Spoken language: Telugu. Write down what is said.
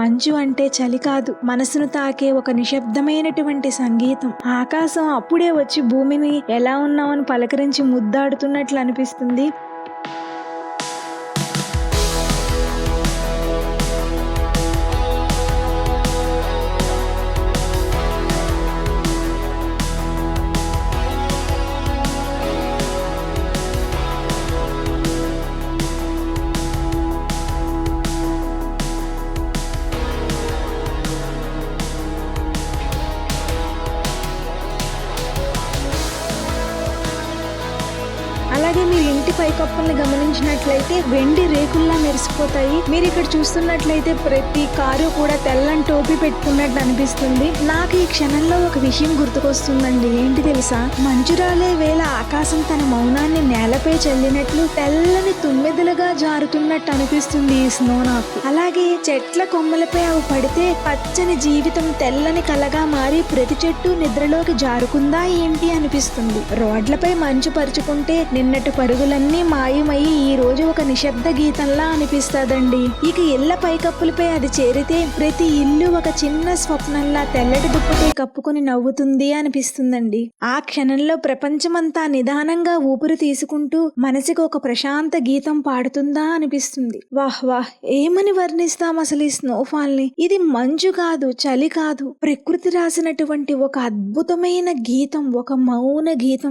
మంచు అంటే చలి కాదు, మనసును తాకే ఒక నిశ్శబ్దమైనటువంటి సంగీతం. ఆకాశం అప్పుడే వచ్చి భూమిని ఎలా ఉన్నామని పలకరించి ముద్దాడుతున్నట్లు అనిపిస్తుంది. అలాగే మీరు ఇంటి పైకప్పుల్ని గమనించినట్లయితే వెండి రేకుల్లా మెరిసిపోతాయి. మీరు ఇక్కడ చూస్తున్నట్లయితే ప్రతి కారు కూడా తెల్లని టోపీ పెట్టుకున్నట్టు అనిపిస్తుంది. నాకు ఈ క్షణంలో ఒక విషయం గుర్తుకొస్తుందండి. ఏంటి తెలుసా? మంచురాలే వేళ ఆకాశం తన మౌనాన్ని నేలపై చల్లినట్లు తెల్లని తుమ్మెదలుగా జారుతున్నట్టు అనిపిస్తుంది ఈ స్నో నాకు. అలాగే చెట్ల కొమ్మలపై అవి పడితే పచ్చని జీవితం తెల్లని కలగా మారి ప్రతి చెట్టు నిద్రలోకి జారుకుందా ఏంటి అనిపిస్తుంది. రోడ్లపై మంచు పరుచుకుంటే నిన్నటి పరుగులన్నీ మాయమయ్యి ఈ రోజు ఒక నిశ్శబ్ద గీతంలా అనిపిస్తదండి. ఇక ఇళ్ల పైకప్పులపై అది చేరితే ప్రతి ఇల్లు ఒక చిన్న స్వప్నంలా తెల్లటి దుప్పటి కప్పుకొని నవ్వుతుంది అనిపిస్తుందండి. ఆ క్షణంలో ప్రపంచమంతా నిదానంగా ఊపిరి తీసుకుంటూ మనసుకు ఒక ప్రశాంత గీతం పాడుతుందా అనిపిస్తుంది. వాహ్ వాహ్, ఏమని వర్ణిస్తాం అసలు ఈ స్నోఫాల్ ని? ఇది మంచు కాదు, చలి కాదు, ప్రకృతి రాసినటువంటి ఒక అద్భుతమైన గీతం, ఒక మౌన గీతం.